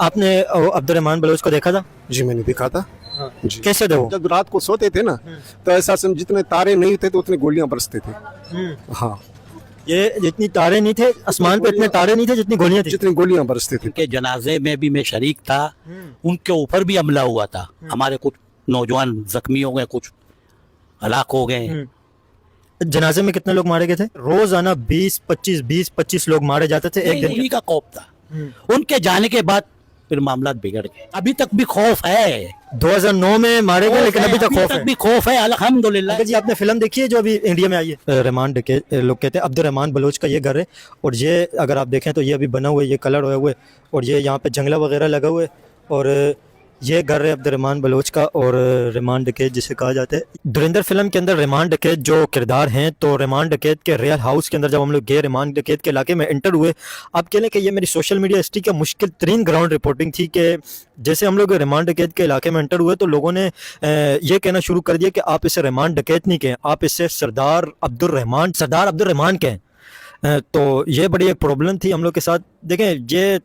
आपने Abdurrahman Bloch को देखा था? जी मैंने देखा था। हाँ। जी। कैसे थे वो? जब रात को सोते थे ना तो ऐसा समझ जितने तारे नहीं थे तो उतने गोलियां बरसते थे। हाँ, ये जितनी तारे नहीं थे, आसमान पे इतने तारे नहीं थे जितनी गोलियां थी। जितनी गोलियां बरसते थे। के जनाजे में भी मैं शरीक था, उनके ऊपर भी हमला हुआ था। हमारे कुछ नौजवान जख्मी हो गए, कुछ हलाक हो गए। जनाजे में कितने लोग मारे गए थे? रोजाना 20-25 लोग मारे जाते थे एक दिन उन्हीं का खौफ था। उनके जाने के बाद फिर मामला बिगड़ गए। अभी तक भी खौफ है। 2009 में मारे गए, लेकिन अभी तक खौफ है। भी खौफ है, अल्हम्दुलिल्लाह। अंकल जी, आपने फिल्म देखी है जो अभी इंडिया में आई है? रहमान डकैत, लोग कहते हैं अब्दुर्रहमान बलोच का ये घर है, और ये अगर आप देखें तो ये अभी बना हुआ है, ये कलर हुए हुए, और ये यहाँ पे जंगला वगैरह लगा हुआ है, और ये घर है अब्दुर्रहमान बलोच का, और रहमान डकैत जिसे कहा जाता है। धुरंधर फिल्म के अंदर रहमान डकैत जो किरदार हैं, तो रहमान डकैत के रियल हाउस के अंदर जब हम लोग गए, रहमान डकैत के इलाके में एंटर हुए, आप कह लें कि ये मेरी सोशल मीडिया हिस्ट्री का मुश्किल तरीन ग्राउंड रिपोर्टिंग थी कि जैसे हम लोग रहमान डकैत के इलाके में एंटर हुए तो लोगों ने ये कहना शुरू कर दिया कि आप इसे रहमान डकैत नहीं कहें, आप इसे सरदार अब्दुर्रहमान कहें। तो ये बड़ी एक प्रॉब्लम थी हम लोग के साथ। देखें, ये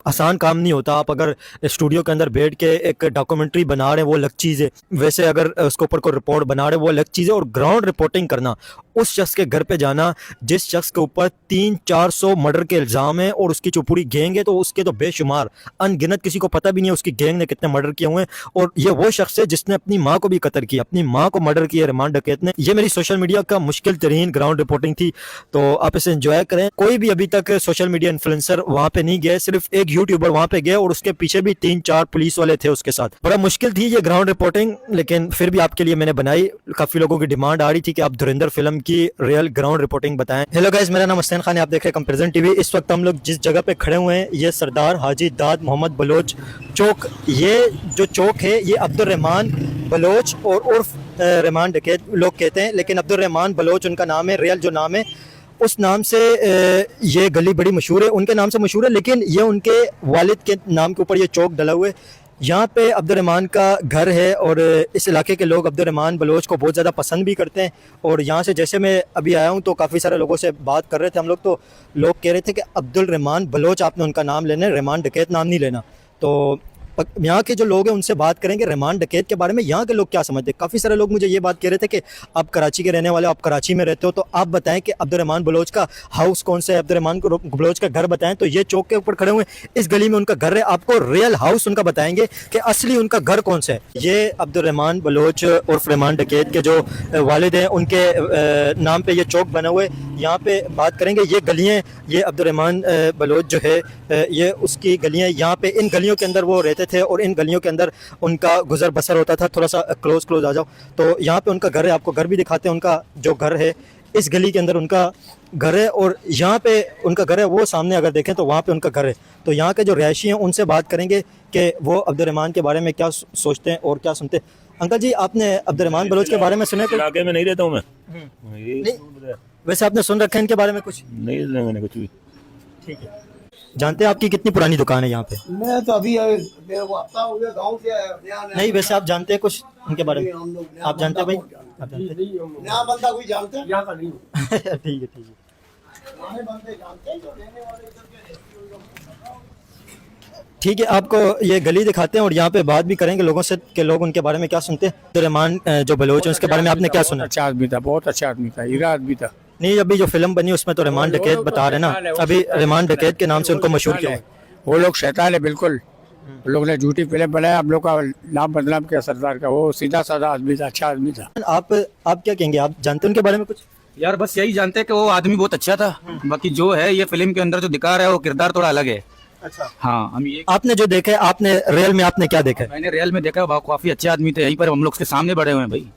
आसान काम नहीं होता। आप अगर स्टूडियो के अंदर बैठ के एक डॉक्यूमेंट्री बना रहे हैं वो अलग चीज़ है, वैसे अगर उसके ऊपर कोई रिपोर्ट बना रहे हैं वो अलग चीज़ है, और ग्राउंड रिपोर्टिंग करना, उस शख्स के घर पे जाना जिस शख्स के ऊपर 300-400 मर्डर के इल्ज़ाम है, और उसकी जो पूरी गैंग है तो उसके तो बेशुमार अनगिनत, किसी को पता भी नहीं है उसकी गैंग ने कितने मर्डर किए हुए हैं, और ये वो शख्स है जिसने अपनी माँ को भी कत्ल किया, अपनी माँ को मर्डर किया रहमान डकैत ने। ये मेरी सोशल मीडिया का मुश्किल तरीन ग्राउंड रिपोर्टिंग थी, तो आप इसे एंजॉय करें। कोई भी अभी तक सोशल मीडिया इन्फ्लुएंसर वहाँ पे नहीं गए, सिर्फ एक यूट्यूबर वहाँ पे गए, और उसके पीछे भी 3-4 पुलिस वाले थे उसके साथ। बड़ा मुश्किल थी ये ग्राउंड रिपोर्टिंग, लेकिन फिर भी आपके लिए मैंने बनाई। काफी लोगों की डिमांड आ रही थी कि आप धुरंधर फिल्म की रियल ग्राउंड रिपोर्टिंग बताएं। हेलो गाइस, मेरा नाम हसनैन खान है, आप देख रहे हैं कंपैरिजन टीवी। इस वक्त हम लोग जिस जगह पे खड़े हुए हैं ये सरदार हाजी दाद मोहम्मद बलोच चौक। ये जो चौक है ये अब्दुर्रहमान बलोच और उर्फ रहमान डकैत लोग कहते हैं, लेकिन अब्दुर्रहमान बलोच उनका नाम है, रियल जो नाम है उस नाम से ये गली बड़ी मशहूर है, उनके नाम से मशहूर है, लेकिन ये उनके वालिद के नाम के ऊपर ये चौक डला हुआ है। यहाँ पे अब्दुर्रहमान का घर है, और इस इलाके के लोग अब्दुर्रहमान बलोच को बहुत ज़्यादा पसंद भी करते हैं। और यहाँ से जैसे मैं अभी आया हूँ तो काफ़ी सारे लोगों से बात कर रहे थे हम लोग, तो लोग कह रहे थे कि अब्दुर्रहमान बलोच आपने उनका नाम लेना है, रहमान डकैत नाम नहीं लेना। तो यहाँ के जो लोग हैं उनसे बात करेंगे रहमान डकैत के बारे में, यहाँ के लोग क्या समझते हैं। काफ़ी सारे लोग मुझे ये बात कह रहे थे कि आप कराची के रहने वाले, आप कराची में रहते हो, तो आप बताएं कि अब्दुर्रहमान बलोच का हाउस कौन सा है, अब्दुर्रहमान बलोच का घर बताएं। तो ये चौक के ऊपर खड़े हुए, इस गली में उनका घर है, आपको रियल हाउस उनका बताएंगे कि असली उनका घर कौन सा है। ये अब्दुर्रहमान बलोच उर्फ रहमान डकैत के जो वालिद हैं उनके नाम पे ये चौक बना हुआ है, यहाँ पे बात करेंगे। ये गलियाँ, ये अब्दुर्रहमान बलोच जो है ये उसकी गलियाँ, यहाँ पे इन गलियों के अंदर वो रहते थे, और इन गलियों के अंदर उनका गुजर बसर होता था। थोड़ा सा क्लोज आ जाओ, तो यहाँ पे उनका घर है, आपको घर भी दिखाते हैं। उनका जो घर है इस गली के अंदर उनका घर है, और यहाँ पे उनका घर है, वो सामने अगर देखें तो वहाँ पे उनका घर है। तो यहाँ के जो रहायशी हैं उनसे बात करेंगे कि वो अब्दुर्रहमान के बारे में क्या सोचते हैं और क्या सुनते हैं। अंकल जी, आपने अब्दुर्रहमान बलोच के बारे में सुना? इलाके में नहीं रहता हूँ मैं। नहीं, वैसे आपने सुन रखा है इनके बारे में कुछ? नहीं सुना मैंने कुछ भी। ठीक है। जानते हैं आपकी कितनी पुरानी दुकान है यहाँ पे? मैं तो अभी हफ्ता हो गया गाँव से आया। नहीं, वैसे आप जानते हैं कुछ उनके बारे में? आप जानते हैं भाई? आप जानते हैं? नया बंदा कोई जानते हैं? यहाँ का नहीं। ठीक है, ठीक है। पुराने बंदे जानते हैं जो रहने वाले इधर के। ठीक है, आपको ये गली दिखाते हैं और यहाँ पे बात भी करेंगे लोगों से कि लोग उनके बारे में क्या सुनते हैं। अब्दुर्रहमान जो बलोच है उसके बारे में आपने क्या सुना? अच्छा आदमी था, बहुत अच्छा आदमी था, हीरा आदमी था। नहीं, अभी जो फिल्म बनी उसमें तो रहमान डकैत बता रहे ना, अभी रहमान डकैत के नाम से उनको मशहूर किया है। वो लोग शैतान है बिल्कुल। वो लोग ने झूठी फिल्म बनाया, हम लोग का नाम बदनाम किया सरदार का। वो सीधा साधा आदमी था, अच्छा आदमी था। आप क्या कहेंगे, आप जानते हैं उनके बारे में कुछ? यार बस यही जानते हैं कि वो आदमी बहुत अच्छा था। बाकी जो है ये फिल्म के अंदर जो दिखा रहा है वो किरदार थोड़ा अलग है। अच्छा, हाँ, हम ये आपने जो देखा है, आपने रियल में आपने क्या देखा है? मैंने रियल में देखा है, काफी अच्छे आदमी थे। यहीं पर हम लोग के सामने बड़े हुए हैं भाई।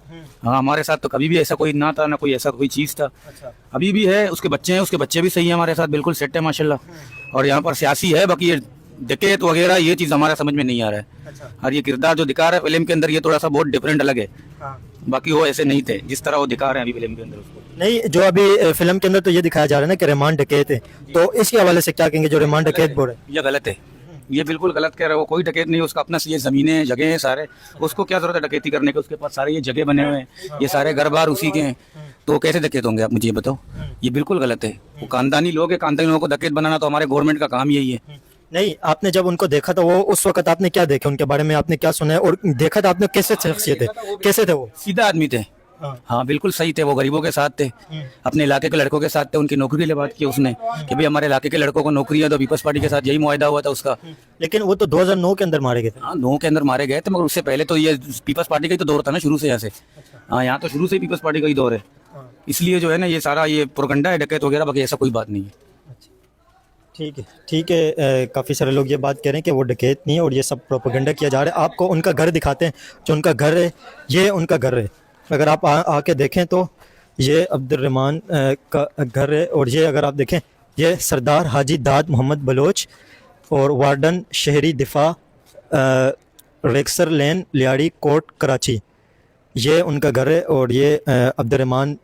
हाँ, हमारे साथ तो कभी भी ऐसा कोई ना था, ना कोई ऐसा कोई चीज था। अच्छा। अभी भी है, उसके बच्चे हैं, उसके बच्चे भी सही है हमारे साथ, बिल्कुल सेट है माशाल्लाह। और यहाँ पर सियासी है, बाकी ये डकैत वगैरह ये चीज हमारा समझ में नहीं आ रहा है। अच्छा। और ये किरदार जो दिखा रहा है फिल्म के अंदर ये थोड़ा सा बहुत डिफरेंट अलग है। हाँ। बाकी वो ऐसे नहीं थे जिस तरह वो दिखा रहे हैं अभी फिल्म के अंदर उसको। नहीं, जो अभी फिल्म के अंदर तो ये दिखाया जा रहा है ना कि रहमान डकैत है, तो इसके हवाले से क्या कहेंगे जो रहमान डकैत बोल रहे हैं? ये गलत है, ये बिल्कुल गलत कह रहे हो। कोई डकैत नहीं है, उसका अपना ये जमीनें जगह हैं सारे, उसको क्या जरूरत है डकैती करने की? उसके पास सारे ये जगह बने हुए हैं, ये सारे घर बार उसी के हैं, तो कैसे डकैत होंगे आप मुझे ये बताओ। ये बिल्कुल गलत है। वो खानदानी लोग हैं, खानदानी लोगों को डकैत बनाना तो हमारे गवर्नमेंट का काम यही है। नहीं, आपने जब उनको देखा था वो उस वक्त आपने क्या देखा, उनके बारे में आपने क्या सुना है और देखा था आपने, कैसे शख्सियत थे, कैसे थे वो? सीधा आदमी थे। हाँ बिल्कुल सही थे, वो गरीबों के साथ थे, अपने इलाके के लड़कों के साथ थे। उनकी नौकरी के लिए बात की उसने कि भाई हमारे इलाके के लड़कों को नौकरी है, तो पीपल्स पार्टी के साथ यही मुआहदा हुआ था उसका। लेकिन वो तो 2009 के अंदर मारे गए थे। हाँ 9 के अंदर मारे गए थे, मगर उससे पहले तो ये पीपल्स पार्टी का ही तो दौर था ना शुरू से यहाँ से। हाँ यहाँ तो शुरू से ही पीपल्स पार्टी का ही दौर है, इसलिए जो है ना ये सारा ये प्रोपगंडा है, डकैत वगैरह, बाकी ऐसा कोई बात नहीं है। ठीक है, ठीक है। काफ़ी सारे लोग ये बात कह रहे हैं कि वो डकैत नहीं है और ये सब प्रोपेगेंडा किया जा रहा है। आपको उनका घर दिखाते हैं, जो उनका घर है, ये उनका घर है। अगर आप आके देखें तो ये अब्दुर्रहमान का घर है और ये अगर आप देखें, ये सरदार हाजी दाद मोहम्मद बलोच और वार्डन शहरी दिफा रेक्सर लेन लियाड़ी कोट कराची, ये उनका घर है। और ये अब्दुर्रहमान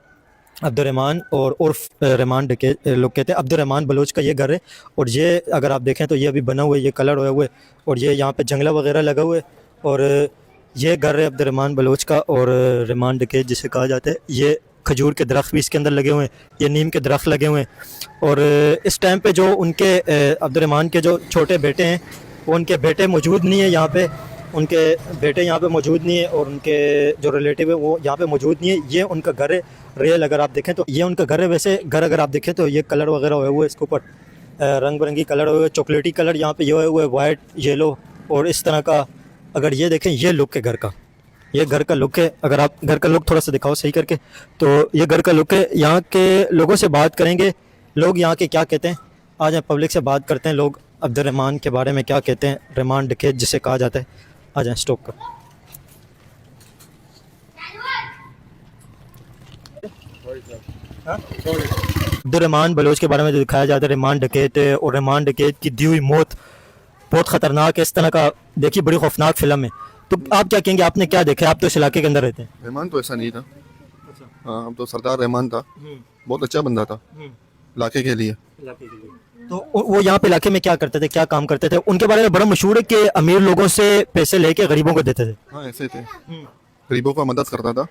और उर्फ रहमान डकैत लोग कहते हैं, अब्दुर्रहमान बलोच का ये घर है। और ये अगर आप देखें तो ये अभी बना हुआ है, ये कलर हुए हुए, और ये यहाँ पे जंगला वगैरह लगा हुआ है। और ये घर है अब्दुर्रहमान बलोच का। और रहमान डकैत जिसे कहा जाता है, ये खजूर के दरख्त भी इसके अंदर लगे हुए हैं, ये नीम के दरख्त लगे हुए हैं। और इस टाइम पे जो उनके अब्दुर्रहमान के जो छोटे बेटे हैं, वो उनके बेटे मौजूद नहीं है यहाँ पे, उनके बेटे यहाँ पे मौजूद नहीं है और उनके जो रिलेटिव है वो यहाँ पे मौजूद नहीं है। ये उनका घर है रियल, अगर आप देखें तो ये उनका घर है। वैसे घर अगर आप देखें तो ये कलर वगैरह हुए हुए, इसके ऊपर रंग बिरंगी कलर हुए हुए, चॉकलेटी कलर यहाँ पे ये हुए हुए, वाइट येलो और इस तरह का। अगर ये देखें, ये लुक है घर का, ये घर का लुक है। अगर आप घर का लुक थोड़ा सा दिखाओ सही करके, तो ये घर का लुक है। यहाँ के लोगों से बात करेंगे, लोग यहाँ के क्या कहते हैं। आज हम पब्लिक से बात करते हैं, लोग अब्दुर्रहमान के बारे में क्या कहते हैं, रहमान डकैत जिसे कहा जाता है। आ जाए स्टॉक कर। अब्दुर्रहमान बलोच के बारे में जो दिखाया जाता है, रहमान डकैत है और रहमान डकैत की दी हुई मौत बहुत ख़तरनाक है। इस तरह का देखिए, बड़ी खौफनाक फिल्म है। तो आप क्या कहेंगे, आपने क्या देखा? आप तो इस इलाके के अंदर रहते हैं। रहमान तो ऐसा नहीं था। हाँ, अब तो सरदार रहमान था, बहुत अच्छा बंदा था इलाके के लिए। तो वो यहाँ पे इलाके में क्या करते थे, क्या काम करते थे? उनके बारे में बड़ा मशहूर है कि अमीर लोगों से पैसे लेके गरीबों को देते थे। हाँ ऐसे थे, गरीबों का मदद करता था,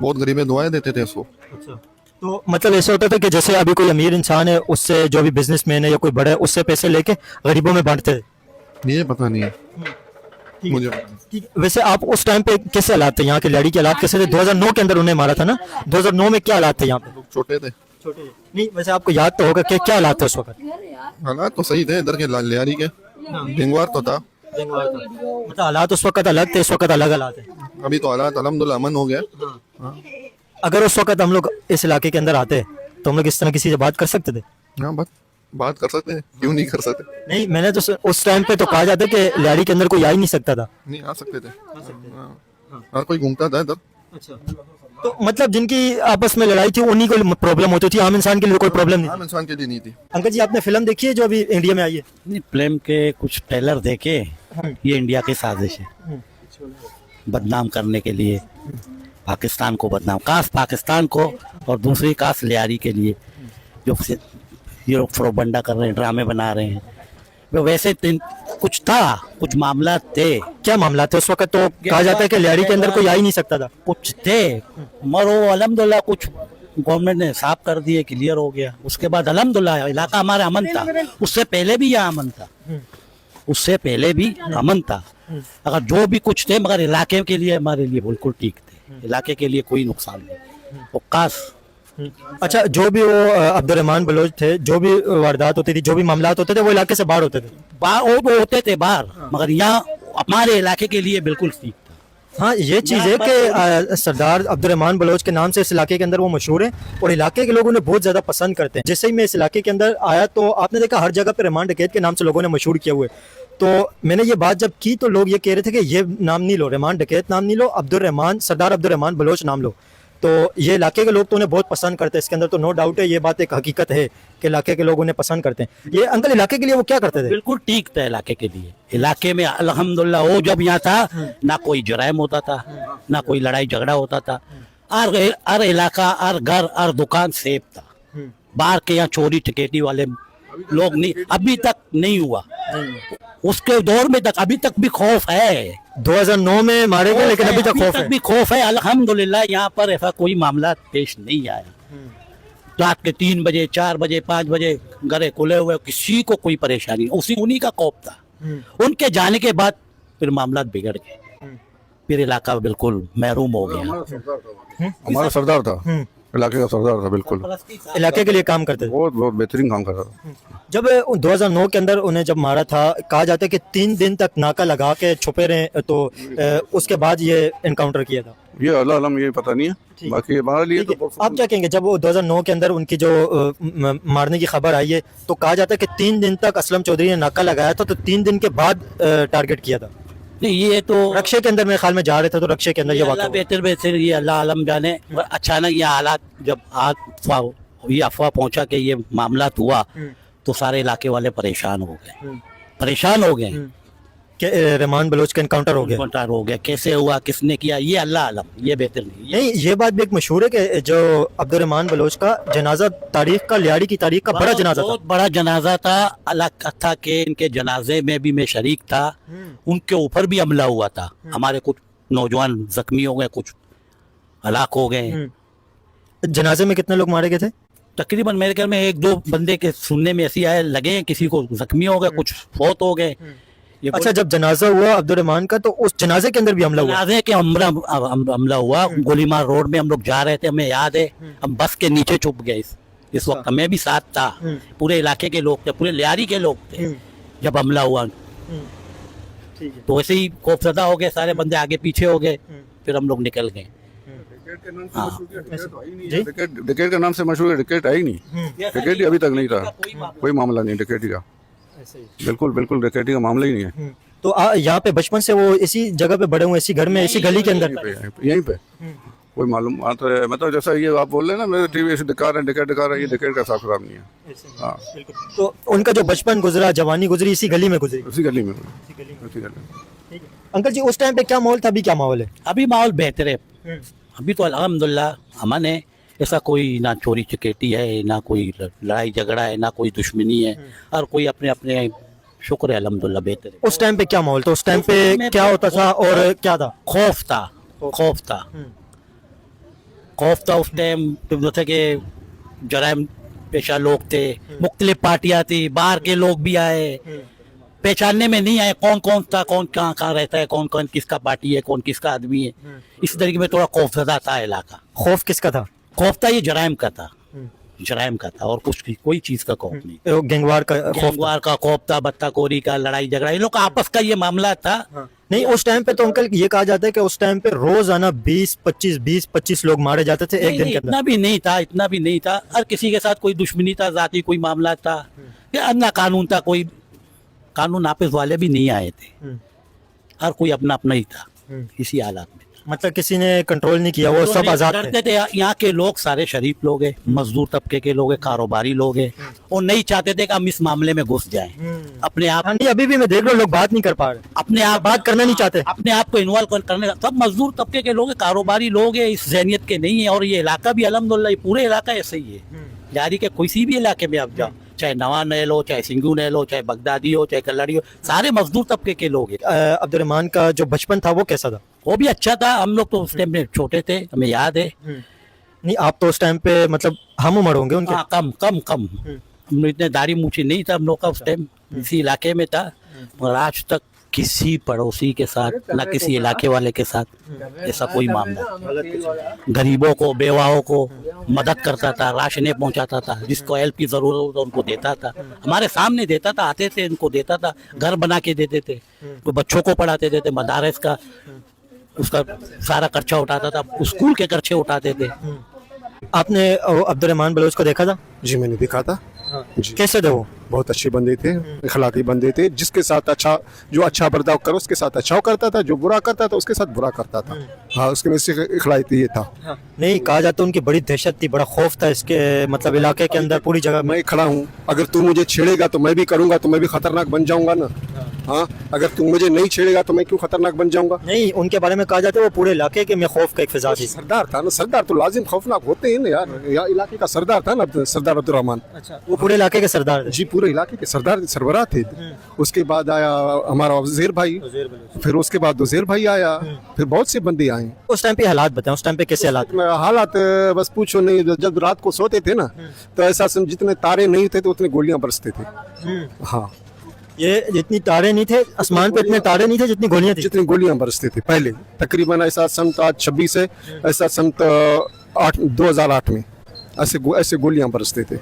बहुत गरीबें दुआएं देते थे उसको। तो मतलब ऐसा होता था कि जैसे अभी कोई अमीर इंसान है, उससे जो भी बिजनेसमैन है या कोई बड़ा है, उससे पैसे लेके गरीबों में बांटते थे। ये पता नहीं है मुझे। ठीक। वैसे आप उस टाइम पे कैसे हालात थे यहाँ के, लड़ी के हालात कैसे थे? 2009 के अंदर उन्हें मारा था ना, 2009 में क्या हालात थे यहाँ पे? लोग छोटे थे। नहीं, वैसे आपको याद तो होगा कि क्या हालात थे उस वक्त? हालात तो सही थे, इधर के लियारी के गंगवार तो था। मतलब हालात उस वक्त अलग थे, इस वक्त अलग हालात है। अभी तो हालात अल्हम्दुलिल्लाह अमन हो गया। अगर उस वक्त हम लोग इस इलाके के अंदर आते तो हम लोग इस तरह किसी से बात कर सकते थे? हाँ बात कर सकते हैं, क्यों नहीं कर सकते। नहीं, मैंने तो उस टाइम पे तो कहा जाता कि लियारी के अंदर कोई आ ही नहीं सकता था। नहीं आ सकते थे, हर कोई घूमता था इधर। अच्छा, तो मतलब जिनकी आपस में लड़ाई थी उन्हीं को प्रॉब्लम होती थी, आम इंसान के लिए कोई प्रॉब्लम नहीं? आम इंसान के लिए नहीं थी। अंकल जी, आपने फिल्म देखी है जो अभी इंडिया में आई है? नहीं, फिल्म के कुछ ट्रेलर देखे, ये इंडिया की साजिश है बदनाम करने के लिए, पाकिस्तान को बदनाम, काश पाकिस्तान को और दूसरी काश लियारी के लिए जो ये लोग प्रोपगंडा कर रहे हैं, ड्रामे बना रहे हैं। वैसे कुछ था, कुछ मामला थे। क्या मामला थे उस वक्त? तो कहा जाता है कि लियारी के अंदर कोई आ ही नहीं सकता था। कुछ थे, मगर वो अल्हम्दुलिल्लाह कुछ गवर्नमेंट ने साफ कर दिए, क्लियर हो गया। उसके बाद अल्हम्दुलिल्लाह इलाका हमारा अमन था। उससे पहले भी यहाँ अमन था, उससे पहले भी अमन था। अगर जो भी कुछ थे, मगर इलाके के लिए हमारे लिए बिल्कुल ठीक थे, इलाके के लिए कोई नुकसान नहीं। वो काश। अच्छा, जो भी वो अब्दुर्रहमान बलोच थे, जो भी वारदात होती थी, जो भी मामलात होते थे, वो इलाके से बाहर होते थे? वो होते थे बाहर, मगर यहाँ हमारे इलाके के लिए बिल्कुल ठीक था। हाँ, ये चीज़ है कि सरदार अब्दुर्रहमान बलोच के नाम से इस इलाके के अंदर वो मशहूर है और इलाके के लोग उन्हें बहुत ज़्यादा पसंद करते हैं। जैसे ही मैं इस इलाके के अंदर आया तो आपने देखा हर जगह पे रहमान डकैत के नाम से लोगों ने मशहूर किया हुआ है। तो मैंने ये बात जब की तो लोग ये कह रहे थे कि ये नाम नहीं लो, रहमान डकैत नाम नहीं लो, अब्दुर्रहमान, सरदार अब्दुर्रहमान बलोच नाम लो। तो ये इलाके के लोग तो उन्हें बहुत पसंद करते हैं, इसके अंदर तो नो डाउट है, ये बात एक हकीकत है कि इलाके के लोग उन्हें पसंद करते हैं। ये अंकल इलाके के लिए वो क्या करते थे? बिल्कुल ठीक था इलाके के लिए। इलाके में अल्हम्दुलिल्लाह वो जब यहाँ था, ना कोई जराइम होता था, ना कोई लड़ाई झगड़ा होता था। हर इलाका, हर घर, हर दुकान सेफ था। बाहर के यहाँ चोरी ठकेटी वाले लोग नहीं, अभी तक नहीं हुआ। उसके दौर में तक अभी तक भी खौफ है। 2009 में मारे गए, लेकिन अभी तक खौफ है। भी खौफ है। अल्हम्दुलिल्लाह यहाँ पर ऐसा कोई मामला पेश नहीं आया। रात के 3 बजे 4 बजे 5 बजे घरे खुले हुए, किसी को कोई परेशानी, उन्हीं का खौफ था। उनके जाने के बाद फिर मामला बिगड़ गए, फिर इलाका बिल्कुल महरूम हो गया। हमारा सरदार था, इलाके का सरदार था, बिल्कुल इलाके के लिए काम करते थे। बहुत बहुत बेहतरीन काम कर रहा था। जब 2009 के अंदर उन्हें जब मारा था, कहा जाता है कि 3 दिन तक नाका लगा के छुपे रहे, तो उसके बाद ये एनकाउंटर किया था। ये अल्लाह अलम ये पता नहीं है, बाकी हमारे लिए तो आप क्या कहेंगे, जब वो 2009 के अंदर उनकी जो मारने की खबर आई है, तो कहा जाता है कि 3 दिन तक असलम चौधरी ने नाका लगाया था, तो 3 दिन के बाद टारगेट किया था। नहीं, ये तो रक्षे के अंदर मेरे ख्याल में जा रहे थे, तो रक्षे के अंदर ये अल्लाह वाक़या हुआ। बेहतर बेहतर, ये अल्लाह आलम जाने। अचानक ये हालात जब ये अफवाह पहुंचा कि ये मामला हुआ, तो सारे इलाके वाले परेशान हो गए। कि रहमान बलोच का एनकाउंटर हो गया। एनकाउंटर हो गया, कैसे हुआ, किसने किया, ये अल्लाह आलम, ये बेहतर नहीं। नहीं, ये बात भी एक मशहूर है कि जो अब्दुर्रहमान बलोच का जनाजा तारीख का, लियाड़ी की तारीख का बड़ा जनाजा था। बहुत बड़ा जनाजा था। अलग था कि इनके जनाजे में भी मैं शरीक था, उनके ऊपर भी हमला हुआ था। हमारे कुछ नौजवान जख्मी हो गए, कुछ हलाक हो गए। जनाजे में कितने लोग मारे गए थे? तकरीबन मेरे ख्याल में 1-2 बंदे के सुनने में ऐसी आए लगे, किसी को जख्मी हो गए, कुछ फौत हो गए। अच्छा, जब जनाजा हुआ अब्दुर्रहमान का, तो उस जनाजे के अंदर भी हमला हुआ? जनाजे के हमला हुआ। गोलीमार रोड में हम लोग जा रहे थे, हमें याद है, हम बस के नीचे छुप गए। इस वक्त हमें भी साथ था, पूरे इलाके के लोग थे, पूरे लियारी के लोग थे जब हमला हुआ। तो वैसे ही खौफजदा हो गए, सारे बंदे आगे पीछे हो गए, फिर हम लोग निकल गए। डिकेट का नाम से मशहूर है, डिकेट है ही नहीं, डिकेट अभी तक नहीं था, कोई मामला नहीं डिकेट का, बिल्कुल बिल्कुल डिकेट का मामला ही नहीं है। तो यहाँ पे बचपन से वो इसी जगह पे बड़े हुए, इसी घर में, इसी गली के अंदर? यहीं पे कोई मालूम आता है, मतलब जैसा ये आप बोल रहे हैं ना, मेरे टीवी से दिखा रहे हैं डिकेट दिखा रहे हैं, ये डिकेट का हिसाब खराब नहीं है। हाँ, तो उनका जो बचपन गुजरा, जवानी गुजरी, इसी गली में गुजरी? उसी गली में, उसी गली में। अंकल जी, उस टाइम पे क्या माहौल था, अभी क्या माहौल है? अभी माहौल बेहतर है। अभी तो अल्हम्दुलिल्लाह हमने ऐसा कोई ना चोरी चकेटी है, ना कोई लड़ाई झगड़ा है, ना कोई दुश्मनी है, और कोई अपने अपने शुक्र है अल्हम्दुलिल्लाह बेहतर है। उस टाइम पे क्या माहौल था? उस टाइम पे क्या होता था और क्या था? खौफ था। उस टाइम जैसे कि जराइम पेशा लोग थे, मुख्तलिफ पार्टियां थी, बाहर के लोग भी आए, पहचानने में नहीं आए कौन कौन था, कौन कहाँ कहाँ रहता है, कौन कौन किसका पार्टी है, कौन किसका आदमी है। इस तरीके में थोड़ा खौफजदा था इलाका। खौफ किसका था? खौफ था ये जराइम का था, और कुछ कोई चीज का खौफ नहीं। गैंगवार का खौफ? गैंगवार का खौफ था, बत्ताखोरी का, लड़ाई झगड़ा, इन लोग का आपस का ये मामला था। नहीं, उस टाइम पे तो अंकल ये कहा जाता है कि उस टाइम पे रोजाना 20-25 लोग मारे जाते थे एक दिन के अंदर। इतना भी नहीं था। हर किसी के साथ कोई दुश्मनी था, जाती कोई मामला था, या अन्ना कानून था, कोई कानून नापिस वाले भी नहीं आए थे, हर कोई अपना अपना ही था इसी हालात में। मतलब किसी ने कंट्रोल नहीं किया, वो सब आजाद करते थे। यहाँ के लोग सारे शरीफ लोग हैं, मजदूर तबके के लोग हैं, कारोबारी लोग हैं, और नहीं चाहते थे कि हम इस मामले में घुस जाएं। अपने आप, हाँ, अभी भी मैं देख रहा हूँ लोग बात नहीं कर पा रहे, अपने आप बात करना नहीं चाहते, अपने आप को इन्वॉल्व करने का। सब मजदूर तबके के लोग हैं, कारोबारी लोग हैं, इस ज़हनियत के नहीं है। और ये इलाका भी अल्हम्दुलिल्लाह, पूरे इलाका ऐसे ही है। यारी के किसी भी इलाके में आप जाओ, चाहे नवा ले लो, चाहे सिंगू ले लो, चाहे बगदादी हो, चाहे कल्लड़ी हो, सारे मजदूर तबके के लोग हैं। अब्दुर्रहमान का जो बचपन था वो कैसा था? वो भी अच्छा था। हम लोग तो उस टाइम में छोटे थे, हमें याद है। नहीं, आप तो उस टाइम पे मतलब हम उम्र होंगे उनके? हाँ, कम हम लोग इतने दाढ़ी मूछी नहीं था हम लोग का उस टाइम, इसी इलाके में था। मगर आज तक किसी पड़ोसी के साथ, ना किसी इलाके वाले के साथ ऐसा कोई मामला। गरीबों को, बेवाओं को मदद करता था, राशनें पहुंचाता था, जिसको हेल्प की जरूरत हो तो उनको देता था, हमारे सामने देता था, आते थे उनको देता था, घर बना के देते थे, तो बच्चों को पढ़ाते थे, मदारस का उसका सारा खर्चा उठाता था, स्कूल के खर्चे उठाते थे। आपने अब्दुर्रहमान बलोच को देखा था? जी मैंने देखा था। जी, कैसे थे वो? बहुत अच्छे बंदे थे, इखलाकी बंदे थे। जिसके साथ अच्छा, जो अच्छा बर्ताव करो उसके साथ अच्छा करता था, जो बुरा करता था उसके साथ बुरा करता था। हाँ, उसके में से इखलाकी ये था। नहीं, कहा जाता उनकी बड़ी दहशत थी, बड़ा खौफ था इसके मतलब इलाके के अंदर, पूरी जगह। मैं खड़ा हूँ, अगर तू मुझे छेड़ेगा तो मैं भी करूंगा, तो मैं भी खतरनाक बन जाऊंगा ना। हाँ, अगर तू मुझे नहीं छेड़ेगा तो मैं क्यों खतरनाक बन जाऊंगा? नहीं, उनके बारे में कहा जाता है वो पूरे इलाके के में खौफ का एक फिजा थी। सरदार था ना, सरदार तो लाजिम खौफनाक होते हैं ना यार। यहाँ इलाके का सरदार था ना, सरदार अब्दुर्रहमान। अच्छा, वो पूरे इलाके के सरदार थे? जी, पूरे पूरे इलाके के सरबराह थे। उसके बाद आया हमारा वजीर भाई, फिर उसके बाद उज़ैर भाई आया, फिर बहुत से बंदे आए। उस टाइम पे हालात बताएं, उस टाइम पे कैसे हालात? हालात बस पूछो नहीं, जब रात को सोते थे ना तो ऐसा समझ जितने तारे नहीं थे तो उतने गोलियां बरसते थे। हाँ, ये जितनी तारे नहीं थे, आसमान पे इतने तारे नहीं थे जितनी गोलियां थी। जितनी गोलियां बरसते थे पहले, तकरीबन ऐसा सन आज 26 है, ऐसा सन 2008 में ऐसे गोलियां बरसते थे।